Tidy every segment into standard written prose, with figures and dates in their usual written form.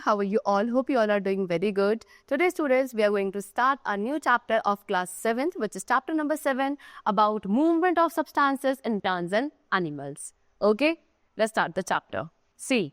How are you all? Hope you all are doing very good. Today, students, we are going to start a new chapter of class 7th, which is chapter number 7 about movement of substances in plants and animals. Okay, let's start the chapter. See.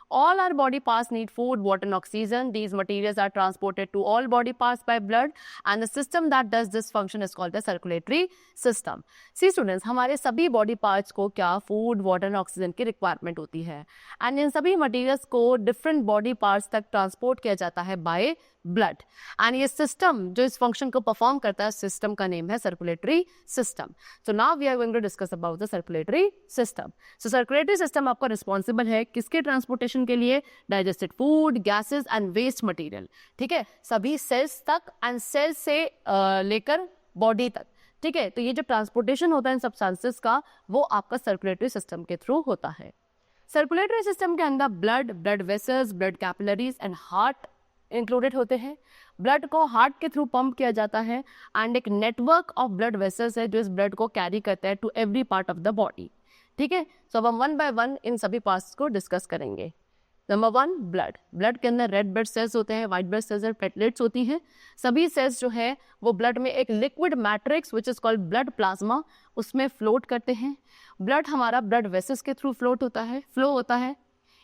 All our body parts need food, water and oxygen. These materials are transported to all body parts by blood and the system that does this function is called the circulatory system. See students, हमारे सभी body parts को क्या food, water and oxygen की requirement होती है and इन सभी materials को different body parts तक transport किया जाता है by blood and ये system जो इस function को perform करता है system का name है circulatory system. So now we are going to discuss about the circulatory system. So circulatory system आपका responsible है किसके transportation के लिए? Digested food, gases and waste material. ठीक है, सभी cells तक and cells से लेकर body तक. ठीक है, तो ये जो ट्रांसपोर्टेशन होता है इन सब्सटेंसेस का वो आपका सर्कुलेटरी सिस्टम के थ्रू होता है. सर्कुलेटरी सिस्टम के अंदर blood, blood vessels, blood capillaries and heart included होते हैं. ब्लड को हार्ट के थ्रू पंप किया जाता है एंड एक नेटवर्क ऑफ ब्लड वेसल्स है जो इस ब्लड को कैरी करता है to every part of the body. ठीक है, सो अब हम वन बाय वन इन सभी पार्ट्स को डिस्कस करेंगे. Number 1, blood. ब्लड के अंदर रेड ब्लड सेल्स होते हैं, व्हाइट ब्लड सेल्स और प्लेटलेट्स होती हैं. सभी सेल्स जो है वो ब्लड में एक liquid matrix which is called blood plasma उसमें फ्लोट करते हैं. ब्लड हमारा ब्लड वेसल्स के थ्रू फ्लो होता है.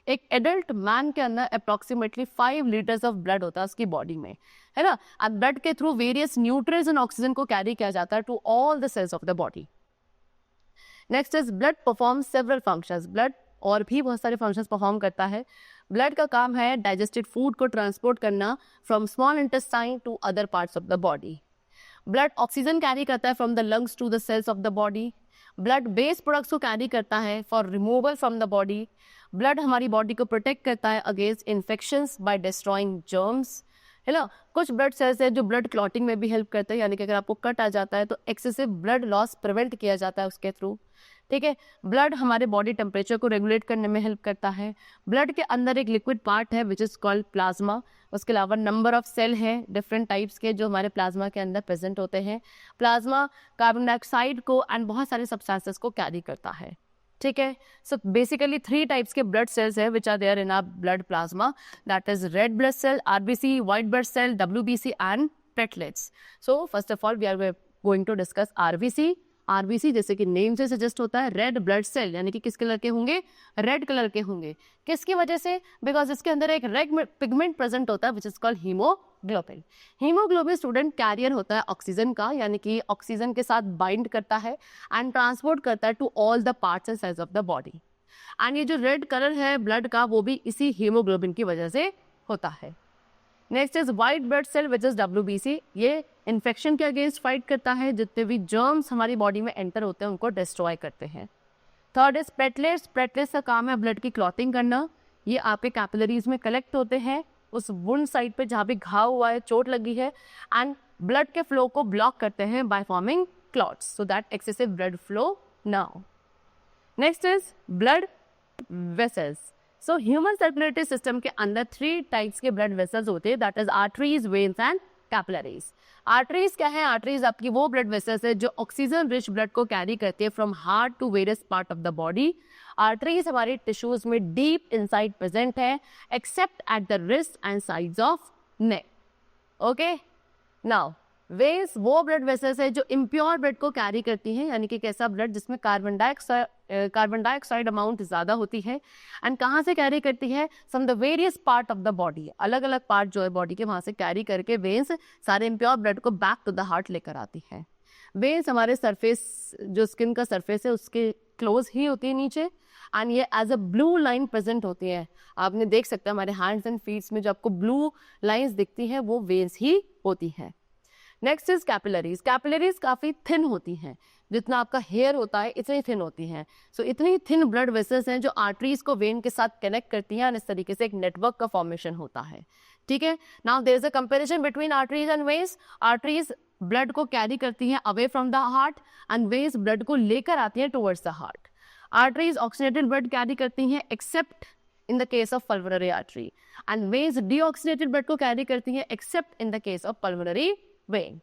एक एडल्ट मैन के अंदर अप्रोक्सीमेटली 5 लीटर्स ऑफ ब्लड होता है उसकी बॉडी में, है ना. अब ब्लड के through various nutrients and oxygen को कैरी किया जाता है to all the cells of the body. Next is blood perform several functions. Blood और भी बहुत सारे फंक्शंस परफॉर्म करता है. ब्लड का काम है डाइजेस्टेड फूड को ट्रांसपोर्ट करना from small intestine to other parts of the body. Blood oxygen carry करता है from the lungs to the cells of the body. Blood base products को कैरी करता है for removal from the body. Blood हमारी body को protect करता है against infections by destroying germs, है ना. कुछ ब्लड सेल्स है जो ब्लड क्लॉटिंग में भी हेल्प करते हैं, यानी कि अगर आपको कट आ जाता है तो एक्सेसिव ब्लड लॉस प्रिवेंट किया जाता है उसके थ्रू. ठीक है, ब्लड हमारे बॉडी टेम्परेचर को रेगुलेट करने में हेल्प करता है. ब्लड के अंदर एक लिक्विड पार्ट है विच इज कॉल्ड प्लाज्मा. उसके अलावा नंबर ऑफ सेल हैं डिफरेंट टाइप्स के जो हमारे प्लाज्मा के अंदर प्रेजेंट होते हैं. प्लाज्मा कार्बन डाइऑक्साइड को एंड बहुत सारे सब्सटेंसेस को कैरी करता है. ठीक है, सो बेसिकली 3 टाइप्स के ब्लड सेल्स है which are there in our blood plasma. That is red blood cell, RBC, white blood cell, WBC and platelets. So first of all we are going to discuss RBC. RBC जैसे कि name से suggest होता है red blood cell, यानी कि किस colour के होंगे? रेड कलर के होंगे. किसकी वजह से? बिकॉज इसके अंदर एक रेड पिगमेंट प्रेजेंट होता है which is called haemoglobin. Haemoglobin student carrier होता है ऑक्सीजन का, यानी कि ऑक्सीजन के साथ बाइंड करता है एंड ट्रांसपोर्ट करता है to all the parts and cells of the body. And ये जो रेड कलर है ब्लड का वो भी इसी हीमोग्लोबिन की वजह से होता है. Next is white blood cell which is WBC. ये इन्फेक्शन के अगेंस्ट फाइट करता है, जितने भी जर्म्स हमारी बॉडी में एंटर होते हैं उनको डिस्ट्रॉय करते हैं. Third is platelets. प्लेटलेट्स का काम है ब्लड की क्लॉटिंग करना. ये आपके कैपिलरीज में कलेक्ट होते हैं उस वुंड साइड पे जहाँ भी घाव हुआ है, चोट लगी है, एंड ब्लड के फ्लो को ब्लॉक करते हैं by forming clots so that excessive blood flow now. Next is blood vessels. So human circulatory system के अंदर 3 टाइप्स के ब्लड वेसल्स होते हैं, that is arteries, veins and capillaries. Arteries क्या है? आर्टरीज आपकी वो ब्लड वेसल्स है जो ऑक्सीजन रिच ब्लड को कैरी करती है from heart to various part of the body. Arteries हमारी टिश्यूज में डीप इनसाइड प्रेजेंट है accept at the wrist and sides of neck. Okay, now veins वो ब्लड वेसल्स है जो इम्प्योर ब्लड को कैरी करती हैं, यानी कि कैसा ब्लड जिसमें कार्बन डाइऑक्साइड अमाउंट ज़्यादा होती है. एंड कहाँ से कैरी करती है? From the various part of the body. अलग अलग पार्ट जो है बॉडी के वहाँ से कैरी करके वेन्स सारे इम्प्योर ब्लड को बैक टू द हार्ट लेकर आती है. वेन्स हमारे सरफेस जो स्किन का सरफेस है उसके क्लोज ही होती है नीचे, एंड ये as a blue line present होती है. आपने देख सकते हैं हमारे हैंड्स एंड फीट्स में जो आपको ब्लू लाइन्स दिखती हैं वो वेन्स ही होती है. Next is capillaries. कैपिलरीज काफ़ी थिन होती हैं, जितना आपका हेयर होता है इतनी थिन होती हैं. सो इतनी थिन ब्लड वेसल्स हैं जो आर्टरीज को वेन के साथ कनेक्ट करती हैं, और इस तरीके से एक नेटवर्क का फॉर्मेशन होता है. ठीक है, now there is a comparison between arteries and veins. Arteries blood को कैरी करती हैं away from the heart and veins blood को लेकर आती हैं towards the heart. Arteries oxygenated blood carry करती हैं except in the case of pulmonary artery, and veins deoxygenated blood को कैरी करती हैं except in the case of pulmonary vein.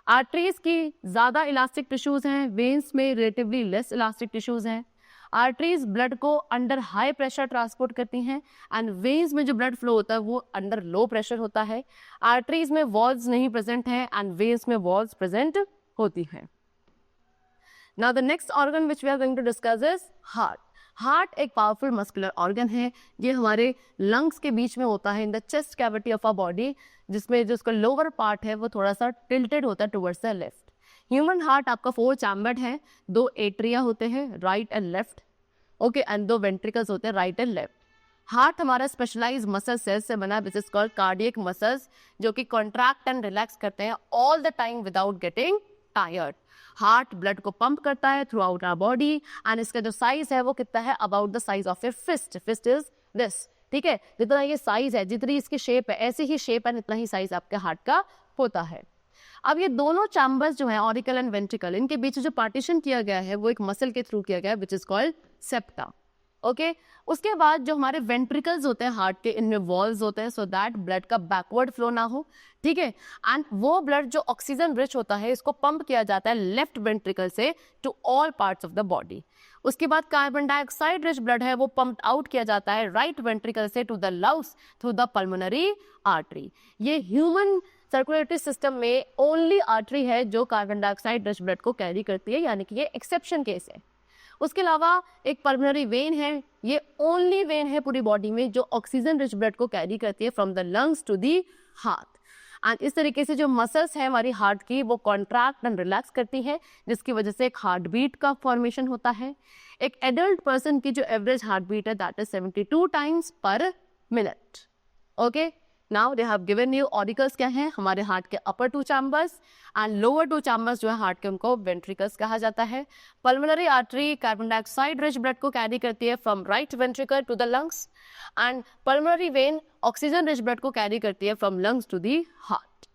Arteries की ज़्यादा इलास्टिक टिश्यूज़ हैं, वेन्स में रिलेटिवली लेस इलास्टिक टिश्यूज़ हैं. आर्टरीज ब्लड को अंडर हाई प्रेशर ट्रांसपोर्ट करती हैं एंड वेन्स में जो ब्लड फ्लो होता है वो अंडर लो प्रेशर होता है. आर्टरीज में वॉल्स नहीं प्रेजेंट है एंड वेन्स में वॉल्स प्रेजेंट होती हैं. Now the next organ which we are going to discuss is heart. Heart एक पावरफुल मस्कुलर ऑर्गन है. ये हमारे लंग्स के बीच में होता है in the chest cavity of our body, जिसमें जो उसका लोअर पार्ट है वो थोड़ा सा टिल्टेड होता है towards the left. Human heart आपका 4 चैम्बर्ड है, 2 एट्रिया होते हैं right and left, okay, and 2 ventricles होते हैं राइट एंड लेफ्ट. हार्ट हमारा स्पेशलाइज मसल सेल्स से बना है which is called cardiac muscles, जो कि कॉन्ट्रैक्ट एंड रिलैक्स करते हैं all the time without getting tired. Heart blood को पंप करता है throughout our body and इसका जो साइज है वो कितना है, about the size of a fist. Fist is this, ठीक है. जितना ये साइज है, जितनी इसकी शेप है, ऐसी ही शेप एंड इतना ही साइज आपके हार्ट का होता है. अब ये दोनों चैम्बर्स जो है ऑरिकल एंड वेंट्रिकल, इनके बीच जो पार्टीशन किया गया है वो एक मसल के थ्रू किया गया है which is called septa. Okay, उसके बाद जो हमारे वेंट्रिकल्स होते हैं हार्ट के, इनमें वॉल्स होते हैं सो दैट ब्लड का बैकवर्ड फ्लो ना हो, ठीक है. एंड वो ब्लड जो ऑक्सीजन रिच होता है इसको पंप किया जाता है लेफ्ट वेंट्रिकल से to all parts of the body. उसके बाद कार्बन डाइऑक्साइड रिच ब्लड है वो पंप्ड आउट किया जाता है राइट वेंट्रिकल से to the lungs through the pulmonary artery. ये ह्यूमन सर्कुलेटरी सिस्टम में ओनली आर्टरी है जो कार्बन डाइऑक्साइड रिच ब्लड को कैरी करती है, यानी कि ये एक्सेप्शन केस है. उसके अलावा एक पल्मोनरी वेन है, ये ओनली वेन है पूरी बॉडी में जो ऑक्सीजन रिच ब्लड को कैरी करती है from the lungs to the heart. And इस तरीके से जो मसल्स हैं हमारी हार्ट की वो कॉन्ट्रैक्ट एंड रिलैक्स करती है, जिसकी वजह से एक हार्ट बीट का फॉर्मेशन होता है. एक एडल्ट पर्सन की जो एवरेज हार्ट बीट है that is 72 times per minute. Okay, now they have given you auricles क्या हैं, हमारे हार्ट के upper 2 chambers and lower 2 chambers जो है हार्ट के, उनको वेंट्रिकल्स कहा जाता है. Pulmonary artery carbon dioxide rich blood को कैरी करती है from right ventricle to the lungs and pulmonary vein oxygen rich blood को कैरी करती है from lungs to the heart.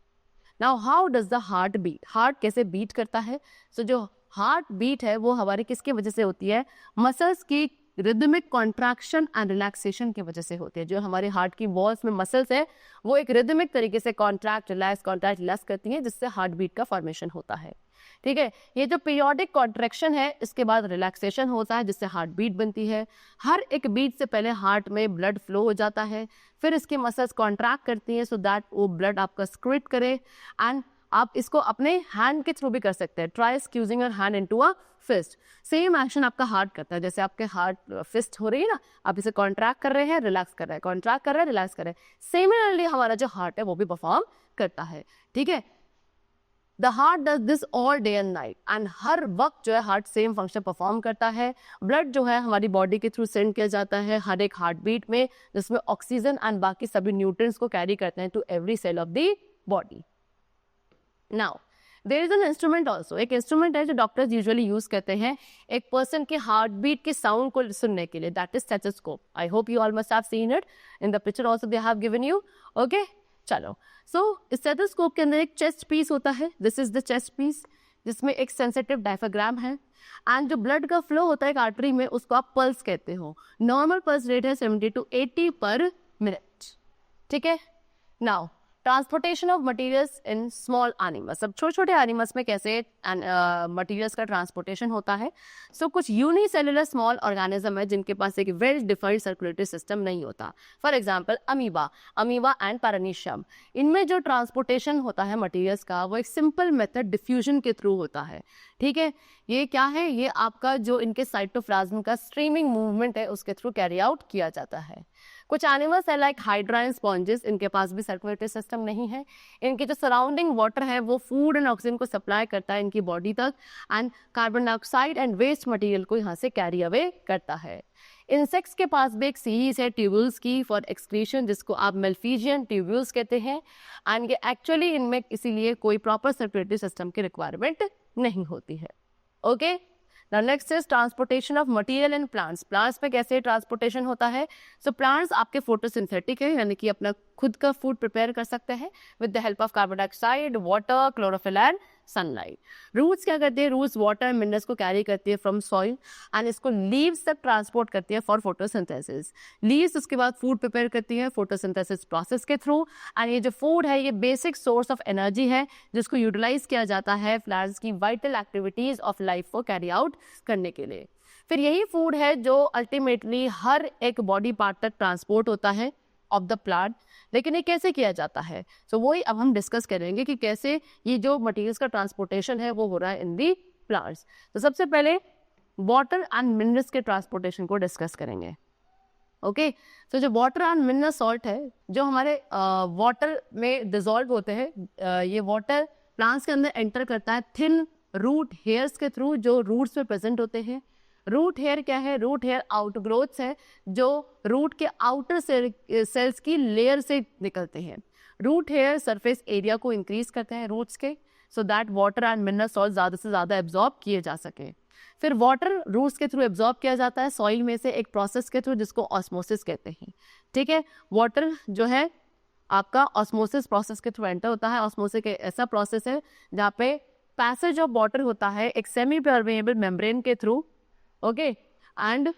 Now how does the heart beat, heart कैसे beat करता है. सो जो हार्ट बीट है वो हमारे किसकी वजह से होती है, मसल्स की रिदमिक कॉन्ट्रैक्शन एंड रिलैक्सेशन की वजह से होती है. जो हमारे हार्ट की वॉल्स में मसल्स है वो एक रिदमिक तरीके से कॉन्ट्रैक्ट रिलैक्स करती हैं, जिससे हार्ट बीट का फॉर्मेशन होता है. ठीक है, ये जो पीरियोडिक कॉन्ट्रैक्शन है इसके बाद रिलैक्सेशन होता है जिससे हार्ट बीट बनती है. हर एक बीट से पहले हार्ट में ब्लड फ्लो हो जाता है, फिर इसकी मसल्स कॉन्ट्रैक्ट करती हैं सो दैट वो ब्लड आपका स्क्विट करे. एंड आप इसको अपने हैंड के थ्रू भी कर सकते हैं. Try squeezing your hand into a fist. Same action आपका हार्ट करता है, जैसे आपके हार्ट फिस्ट हो रही है ना, आप इसे कॉन्ट्रैक्ट कर रहे हैं, रिलैक्स कर रहे हैं, कॉन्ट्रैक्ट कर रहे हैं, रिलैक्स कर रहे हैं. सिमिलरली हमारा जो हार्ट है वो भी परफॉर्म करता है. ठीक है, the heart does this all day and night and हर वक्त जो है हार्ट सेम फंक्शन परफॉर्म करता है. ब्लड जो है हमारी बॉडी के थ्रू सेंड किया जाता है हर एक हार्ट बीट में, जिसमें ऑक्सीजन एंड बाकी सभी न्यूट्रिएंट्स को कैरी करते हैं to every cell of the body. Now there is an instrument also, एक इंस्ट्रूमेंट है जो डॉक्टर्स यूजुअली यूज करते हैं एक पर्सन के हार्ट बीट के साउंड को सुनने के लिए, that is stethoscope. I hope you all must have seen it in the picture also they have given you. Okay, चलो. सो स्टेथोस्कोप के अंदर एक चेस्ट पीस होता है, this is the chest piece, जिसमें एक सेंसिटिव डायफ्राग्राम है एंड जो ब्लड का फ्लो होता है एक आर्टरी में उसको आप पल्स कहते हो. नॉर्मल पल्स रेट है 70 to 80 पर मिनट. ठीक है, now transportation of materials in small animals. अब छोटे छोटे एनिमल्स में कैसे मटेरियल्स का ट्रांसपोर्टेशन होता है. सो कुछ यूनिसेलुलर स्मॉल ऑर्गेनिज्म है जिनके पास एक वेल डिफाइंड सर्कुलेटरी सिस्टम नहीं होता. For example amoeba and paramecium. इनमें जो ट्रांसपोर्टेशन होता है मटेरियल्स का वो एक सिंपल मेथड डिफ्यूजन के थ्रू होता है. ठीक है, ये क्या है, ये आपका जो इनके साइटोप्लाज्म का स्ट्रीमिंग मूवमेंट है उसके थ्रू कैरी आउट किया जाता है. कुछ एनिमल्स है लाइक हाइड्रा एंड स्पॉन्जेस, इनके पास भी सर्कुलेटरी सिस्टम नहीं है. इनके जो सराउंडिंग वाटर है वो फूड एंड ऑक्सीजन को सप्लाई करता है इनकी बॉडी तक and carbon dioxide and waste material को यहाँ से कैरी अवे करता है. इंसेक्ट्स के पास भी एक सीरीज है ट्यूब्यूल्स की फॉर एक्सक्रीशन, जिसको आप मेल्फीजियन ट्यूब्यूल्स कहते हैं एंड ये एक्चुअली इनमें इसीलिए कोई प्रॉपर सर्कुलेटरी सिस्टम की रिक्वायरमेंट नहीं होती है. Okay, Now next is transportation of material in plants. Plants में कैसे ट्रांसपोर्टेशन होता है. So plants आपके फोटोसिंथेटिक है, यानी कि अपना खुद का फूड प्रिपेयर कर सकते हैं with the help of carbon dioxide, water, chlorophyll and sunlight. Roots क्या करती है, रूट्स वाटर मिनरल्स को कैरी करती है फ्रॉम सॉइल एंड इसको लीव्स तक ट्रांसपोर्ट करती है फॉर फोटोसिंथेसिस. लीव्स उसके बाद फूड प्रिपेयर करती है फोटोसिंथेसिस प्रोसेस के थ्रू एंड ये जो फूड है ये बेसिक सोर्स ऑफ एनर्जी है जिसको यूटिलाइज किया जाता है प्लांट्स की वाइटल एक्टिविटीज ऑफ लाइफ को कैरी आउट करने के लिए. फिर यही फूड है जो अल्टीमेटली हर एक बॉडी पार्ट तक ट्रांसपोर्ट होता है ऑफ द प्लांट। लेकिन ये कैसे किया जाता है, सो वही अब हम डिस्कस करेंगे कि कैसे ये जो मटेरियल्स का ट्रांसपोर्टेशन है वो हो रहा है इन दी प्लांट्स। तो सबसे पहले वाटर एंड मिनरल्स के ट्रांसपोर्टेशन को डिस्कस करेंगे। ओके, तो जो वाटर एंड मिनरल सॉल्ट है जो हमारे वाटर में डिजॉल्व होते हैं, ये वाटर प्लांट्स के अंदर एंटर करता है थिन रूट हेयर्स के थ्रू जो रूट्स में प्रेजेंट होते हैं। रूट हेयर क्या है? रूट हेयर आउटग्रोथ्स है जो रूट के आउटर सेल्स की लेयर से निकलते हैं। रूट हेयर सरफेस एरिया को इंक्रीज करते हैं रूट्स के, so that water and mineral salt ज़्यादा से ज़्यादा एब्जॉर्ब किए जा सके। फिर वाटर रूट्स के थ्रू एब्जॉर्ब किया जाता है सॉइल में से एक प्रोसेस के थ्रू जिसको ऑस्मोसिस कहते हैं। ठीक है, वाटर जो है आपका ऑस्मोसिस प्रोसेस के थ्रू एंटर होता है। ऑस्मोसिस एक ऐसा प्रोसेस है जहाँ पे पैसेज ऑफ वाटर होता है एक सेमी परमेएबल मेम्ब्रेन के थ्रू, okay, and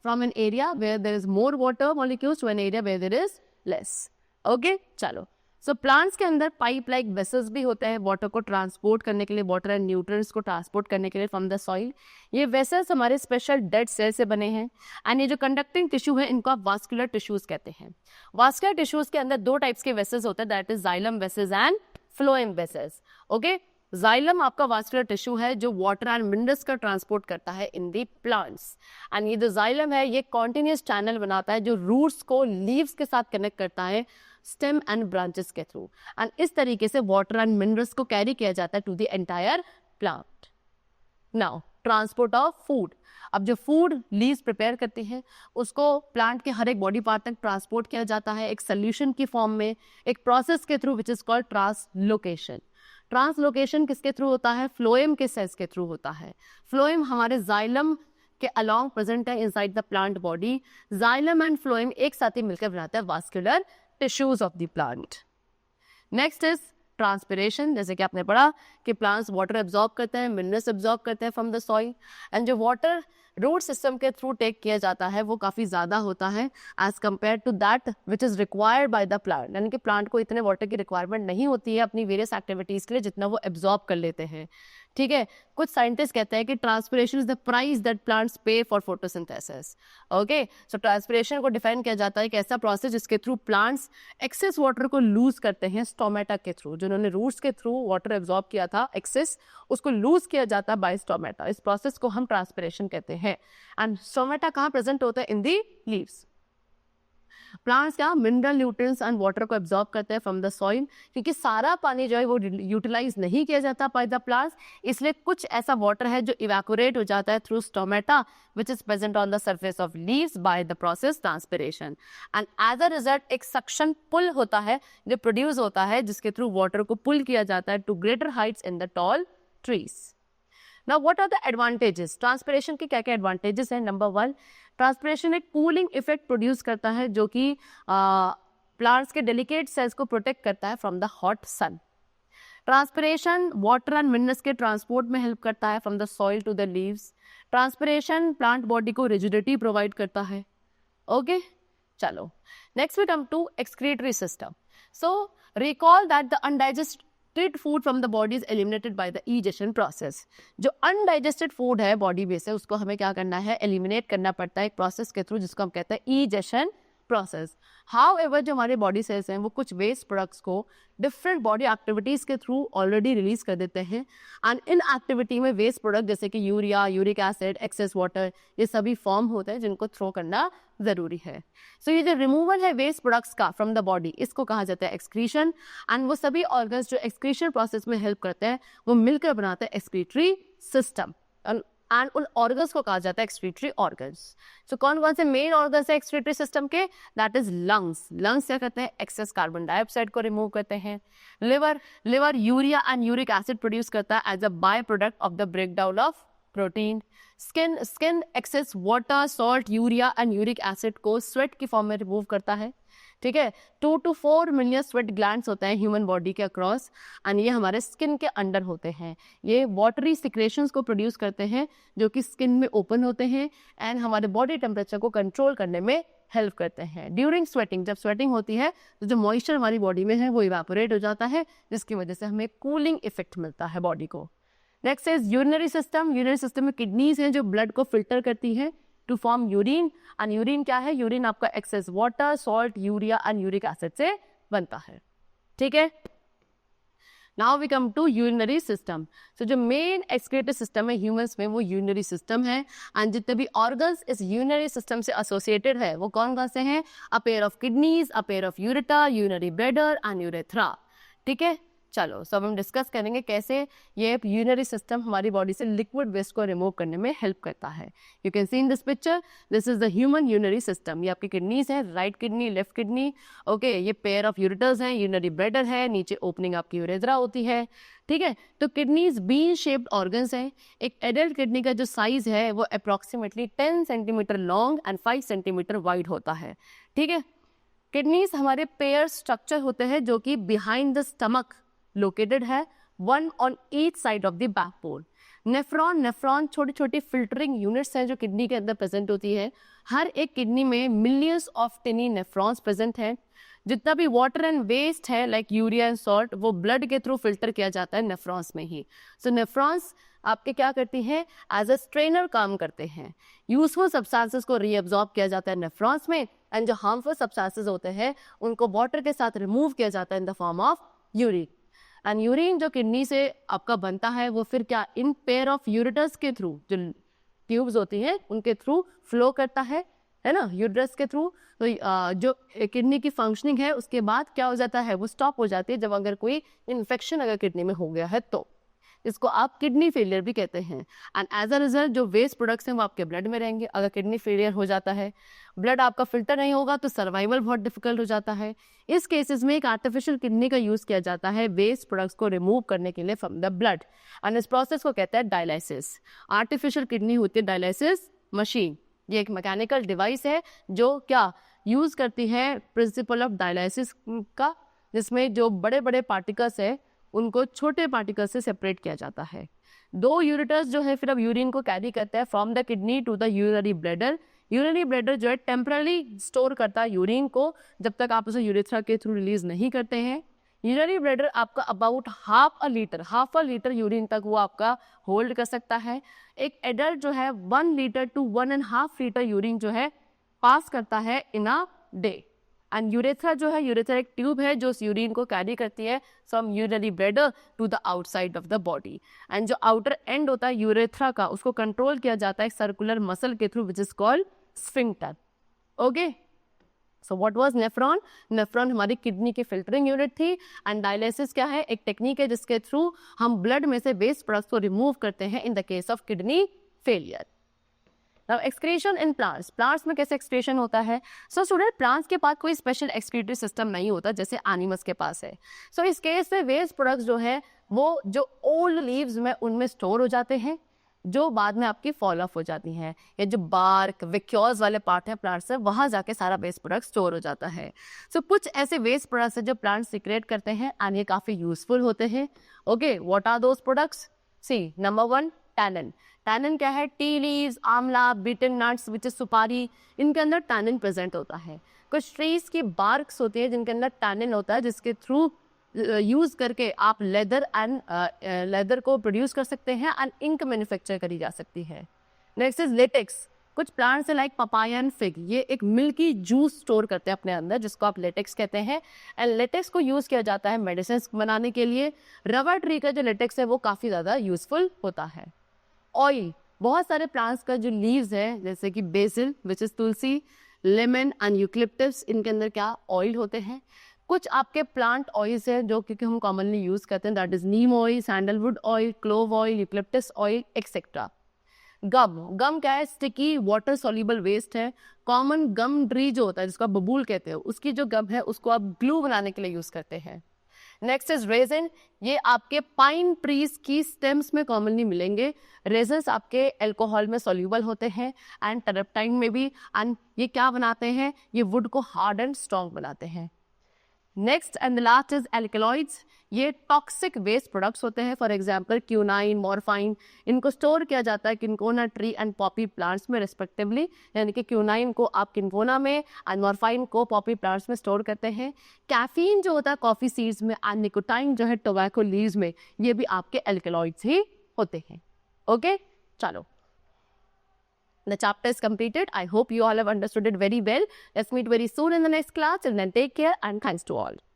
from an area where there is more water molecules to an area where there is less. Okay, चलो, सो प्लांट्स के अंदर पाइप लाइक वेसल्स भी होते हैं वाटर को ट्रांसपोर्ट करने के लिए, वाटर एंड न्यूट्रिएंट्स को ट्रांसपोर्ट करने के लिए फ्रॉम द सॉइल। ये वेसल्स हमारे स्पेशल डेड सेल से बने हैं एंड ये जो कंडक्टिंग टिश्यू है इनको आप वास्कुलर टिश्यूज कहते हैं। वास्कुलर टिश्यूज के अंदर दो टाइप्स के वेसल्स होते हैं, that is xylem vessels and phloem vessels. Okay, xylem आपका वास्कुलर टिश्यू है जो वाटर एंड मिनरल्स का ट्रांसपोर्ट करता है इन दी प्लांट्स। एंड ये जो जाइलम है ये कॉन्टिन्यूस चैनल बनाता है जो रूट्स को लीव्स के साथ कनेक्ट करता है स्टेम एंड ब्रांचेस के थ्रू, एंड इस तरीके से वाटर एंड मिनरल्स को कैरी किया जाता है to the entire plant. Now transport of food, अब जो फूड लीव्स प्रिपेयर करती हैं उसको प्लांट के हर एक बॉडी पार्ट तक ट्रांसपोर्ट किया जाता है एक सोल्यूशन की फॉर्म में, एक प्रोसेस के through which is called translocation. Translocation किसके थ्रू होता है? फ्लोएम के सेल्स के थ्रू होता है। फ्लोएम हमारे जाइलम के अलोंग प्रेजेंट है inside the plant body. Xylem and phloem एक साथ ही मिलकर बनाता है vascular tissues of the plant. Next is transpiration, जैसे कि आपने पढ़ा कि प्लांट्स वाटर एब्जॉर्ब करते हैं, मिनरल्स एब्जॉर्ब करते हैं फ्रॉम द सॉइल, एंड जो वाटर रूट सिस्टम के थ्रू टेक किया जाता है वो काफ़ी ज़्यादा होता है as compare to that which is required by the plant. यानी कि प्लांट को इतने वाटर की रिक्वायरमेंट नहीं होती है अपनी वेरियस एक्टिविटीज़ के लिए जितना वो एब्जॉर्ब कर लेते हैं। ठीक है, कुछ साइंटिस्ट कहते हैं कि transpiration is the price that plants pay for photosynthesis. Okay, so transpiration को डिफाइन किया जाता है कि ऐसा प्रोसेस जिसके थ्रू प्लांट्स एक्सेस वाटर को लूज करते हैं स्टोमेटा के थ्रू, जिन्होंने रूट्स के थ्रू वाटर एब्जॉर्ब किया था एक्सेस, उसको लूज किया जाता है बाय स्टोमेटा। इस प्रोसेस को हम ट्रांसपिरेशन कहते हैं। एंड स्टोमेटा कहाँ प्रेजेंट होता है? इन दी लीव्स। प्लांट्स क्या मिनरल न्यूट्रिएंट्स एंड वाटर को एब्जॉर्ब करते हैं फ्रॉम द सॉइल, क्योंकि सारा पानी जो है वो यूटिलाइज नहीं किया जाता बाय द प्लांट्स, इसलिए कुछ ऐसा वाटर है जो इवैपोरेट हो जाता है through stomata which is present on the surface of leaves by the process transpiration, and as a result एक सक्शन पुल होता है जो प्रोड्यूस होता है जिसके थ्रू वाटर को पुल किया जाता है to greater heights in the tall trees. Now what are the advantages? Transpiration के क्या क्या एडवांटेजेस हैं? नंबर 1, ट्रांसपिरेशन एक कूलिंग इफेक्ट प्रोड्यूस करता है जो कि प्लांट्स के डेलिकेट सेल्स को प्रोटेक्ट करता है from the hot sun. Transpiration water and minerals के ट्रांसपोर्ट में हेल्प करता है from the soil to the leaves. Transpiration plant body को रिजिडिटी प्रोवाइड करता है। ओके, चलो next we come to excretory system. So recall that the undigested food from the body is eliminated by the egestion process. जो undigested food है body में से उसको हमें क्या करना है? एलिमिनेट करना पड़ता है एक प्रोसेस के थ्रू जिसको हम कहते हैं ईजेशन प्रोसेस। हाउएवर जो हमारे बॉडी सेल्स हैं वो कुछ वेस्ट प्रोडक्ट्स को डिफरेंट बॉडी एक्टिविटीज के थ्रू ऑलरेडी रिलीज कर देते हैं, एंड इन एक्टिविटी में वेस्ट प्रोडक्ट जैसे कि urea, uric acid, excess water, ये सभी फॉर्म होते हैं जिनको थ्रो करना जरूरी है। सो ये जो रिमूवल है वेस्ट प्रोडक्ट्स का फ्रॉम द बॉडी इसको कहा जाता है एक्सक्रीशन, एंड वो सभी ऑर्गन्स जो एक्सक्रीशन प्रोसेस में हेल्प करते हैं वो मिलकर बनाते हैं एक्सक्रीटरी सिस्टम, एंड उन ऑर्गन्स को कहा जाता है एक्सक्रीटरी ऑर्गन्स। सो कौन कौन से मेन ऑर्गन्स है एक्सक्रीटरी सिस्टम के? That is lungs. लंग्स क्या करते हैं? एक्सेस कार्बन डाइऑक्साइड को रिमूव करते हैं। Liver urea and uric acid produce करता है as a by product of the breakdown of protein. Skin excess water, salt, urea and uric acid को sweat की फॉर्म में रिमूव करता है। ठीक है, 2 to 4 मिलियन स्वेट ग्लैंड्स होते हैं ह्यूमन बॉडी के अक्रॉस, एंड ये हमारे स्किन के अंडर होते हैं। ये वाटरी सिक्रेशंस को प्रोड्यूस करते हैं जो कि स्किन में ओपन होते हैं एंड हमारे बॉडी टेम्परेचर को कंट्रोल करने में हेल्प करते हैं। ड्यूरिंग स्वेटिंग, जब स्वेटिंग होती है तो जो मॉइस्चर हमारी बॉडी में है वो इवेपोरेट हो जाता है जिसकी वजह से हमें कूलिंग इफेक्ट मिलता है बॉडी को। Next is urinary system. Urinary system में किडनीज हैं जो ब्लड को फिल्टर करती है to form urine. And urine क्या है? यूरिन आपका excess water, salt, urea and uric acid से बनता है. ठीक है. Now we come to urinary system. So जो मेन एक्सक्रीटरी सिस्टम है ह्यूमंस में वो यूरिनरी सिस्टम है. एंड जितने भी ऑर्गन्स इस यूरिनरी सिस्टम से एसोसिएटेड है वो कौन कौन से हैं? A pair of kidneys, a pair of ureter, urinary bladder and urethra. ठीक है. चलो, सब हम डिस्कस करेंगे कैसे ये यूरिनरी सिस्टम हमारी बॉडी से लिक्विड वेस्ट को रिमूव करने में हेल्प करता है. You can see in this picture, this is the human urinary system. ये आपकी किडनीज है, right kidney, left kidney. Okay, ये पेयर ऑफ यूरेटर्स हैं, यूरिनरी ब्लैडर है, नीचे ओपनिंग आपकी यूरेथ्रा होती है. ठीक है. तो किडनीज बीन शेप्ड ऑर्गन्स हैं. एक एडल्ट किडनी का जो साइज है वो approximately 10 centimetre long and 5 centimetre wide होता है. ठीक है. किडनीज हमारे पेयर स्ट्रक्चर होते हैं जो कि बिहाइंड द स्टमक लोकेटेड है, one on each side of the backbone. Nephron छोटी छोटी फिल्टरिंग यूनिट्स हैं जो किडनी के अंदर प्रेजेंट होती है. हर एक किडनी में मिलियंस ऑफ टिनी नेफ्रॉन्स प्रेजेंट हैं. जितना भी वाटर एंड वेस्ट है लाइक यूरिया एंड सॉल्ट वो ब्लड के थ्रू फिल्टर किया जाता है नेफ्रॉन्स में ही. सो नेफ्रॉन्स आपके क्या करती हैं? एज अ स्ट्रेनर काम करते हैं. यूजफुल सब्सटेंसेस को रीअब्जॉर्ब किया जाता है नेफ्रॉन्स में, एंड जो हार्मफुल सब्सटेंसेस होते हैं उनको वाटर के साथ रिमूव किया जाता है in the form of urine. And urine जो किडनी से आपका बनता है वो फिर क्या इन पेयर ऑफ यूरेटर्स के थ्रू, जो ट्यूब्स होती हैं उनके थ्रू फ्लो करता है ना, यूरेटर्स के थ्रू. तो जो किडनी की फंक्शनिंग है उसके बाद क्या हो जाता है? वो स्टॉप हो जाती है जब अगर कोई इन्फेक्शन अगर किडनी में हो गया है तो. इसको आप किडनी फेलियर भी कहते हैं. एंड एज अ रिजल्ट जो वेस्ट प्रोडक्ट्स हैं वो आपके ब्लड में रहेंगे. अगर किडनी फेलियर हो जाता है, ब्लड आपका फिल्टर नहीं होगा तो सर्वाइवल बहुत डिफिकल्ट हो जाता है. इस केसेस में एक आर्टिफिशियल किडनी का यूज किया जाता है वेस्ट प्रोडक्ट्स को रिमूव करने के लिए फ्रॉम द ब्लड. एंड इस प्रोसेस को कहते हैं डायलिसिस. आर्टिफिशियल किडनी होती है डायलिसिस मशीन. ये एक मैकेनिकल डिवाइस है जो क्या यूज करती है प्रिंसिपल ऑफ डायलिसिस का, जिसमें जो बड़े बड़े पार्टिकल्स है उनको छोटे पार्टिकल से सेपरेट किया जाता है. दो यूरेटर्स जो है फिर अब यूरिन को कैरी करते हैं from the kidney to the urinary bladder. Urinary bladder जो है टेम्पररी स्टोर करता है यूरिन को जब तक आप उसे यूरेथ्रा के थ्रू रिलीज नहीं करते हैं. यूरिनरी ब्लैडर आपका about half a litre urine तक वो आपका होल्ड कर सकता है. एक एडल्ट जो है 1 लीटर टू 1.5 लीटर यूरिन जो है पास करता है इन अ डे. एंड यूरेथ्रा जो है, यूरेथ्रा एक ट्यूब है जो उस यूरिन को कैरी करती है from urinary bladder to the outside of the body. And जो आउटर एंड होता है यूरेथ्रा का उसको कंट्रोल किया जाता है सर्कुलर मसल के through which is called sphincter. Okay. So what was nephron? Nephron हमारी किडनी की फिल्टरिंग यूनिट थी. एंड डायलिसिस क्या है? एक टेक्निक है जिसके थ्रू हम ब्लड में से वेस्ट प्रोडक्ट्स को रिमूव करते हैं in the case of kidney failure. Now, excretion in plants. Plants में कैसे excretion होता है? So स्टूडेंट, plants के पास कोई स्पेशल excretory सिस्टम नहीं होता जैसे एनिमल्स के पास है. So इस केस में वेस्ट प्रोडक्ट्स जो है वो जो ओल्ड लीव्स में उनमें स्टोर हो जाते हैं जो बाद में आपकी फॉल ऑफ हो जाती हैं. या जो बार्क विक्योर्स वाले पार्ट है प्लांट से वहां जाके सारा वेस्ट प्रोडक्ट स्टोर हो जाता है. सो कुछ ऐसे वेस्ट प्रोडक्ट्स है जो प्लांट सिक्रेट करते हैं एंड ये काफी यूजफुल होते हैं. Okay, what are those products? See, number 1 tannin. Tannin क्या है? Tea leaves, amla, betel nuts which is supari, इनके अंदर टैनिन प्रेजेंट होता है. कुछ ट्रीज की बार्क्स होती है जिनके अंदर टैनिन होता है जिसके थ्रू यूज करके आप लेदर को प्रोड्यूस कर सकते हैं एंड इंक मैन्युफैक्चर करी जा सकती है. Next is latex. कुछ प्लांट्स है लाइक पपाया एंड फिग, ये एक मिल्की जूस स्टोर करते हैं अपने अंदर जिसको आप लेटेक्स कहते हैं. एंड लेटेक्स को यूज किया जाता है मेडिसिन बनाने के लिए. रबर ट्री का जो लेटेक्स है वो काफी ज्यादा यूजफुल होता है. ऑयल, बहुत सारे प्लांट्स का जो लीव्स है जैसे कि BECIL which is Tulsi, lemon and eucalyptus, इनके अंदर क्या ऑयल होते हैं. कुछ आपके प्लांट ऑयल्स हैं जो क्योंकि हम कॉमनली यूज करते हैं, that is neem oil, sandalwood oil, clove oil, eucalyptus oil etcetera. Gum क्या है? स्टिकी वाटर सॉल्युबल वेस्ट है. कॉमन गम ट्री जो होता है जिसको आप बबूल कहते हो उसकी जो गम है उसको आप ग्लू बनाने के लिए यूज करते हैं. Next is resin. ये आपके पाइन ट्रीज की स्टेम्स में कॉमनली मिलेंगे. रेजिन्स आपके अल्कोहल में सॉल्युबल होते हैं एंड टरप्टाइन में भी. एंड ये क्या बनाते हैं? ये वुड को हार्ड एंड स्ट्रॉन्ग बनाते हैं. Next and the last is alkaloids. ये टॉक्सिक वेस्ट प्रोडक्ट्स होते हैं. फॉर एग्जांपल क्यूनाइन, मॉर्फाइन, इनको स्टोर किया जाता है किनकोना ट्री एंड पॉपी प्लांट्स में रिस्पेक्टिवली. यानी कि क्यूनाइन को आप किनकोना में एंड मॉर्फाइन को पॉपी प्लांट्स में स्टोर करते हैं. कैफीन जो होता है कॉफी सीड्स में एंड निकोटाइन जो है टोबैको लीव्स में, ये भी आपके एल्कलॉइड्स ही होते हैं. Okay? चलो. The chapter is completed. I hope you all have understood it very well. Let's meet very soon in the next class. Till then, take care and thanks to all.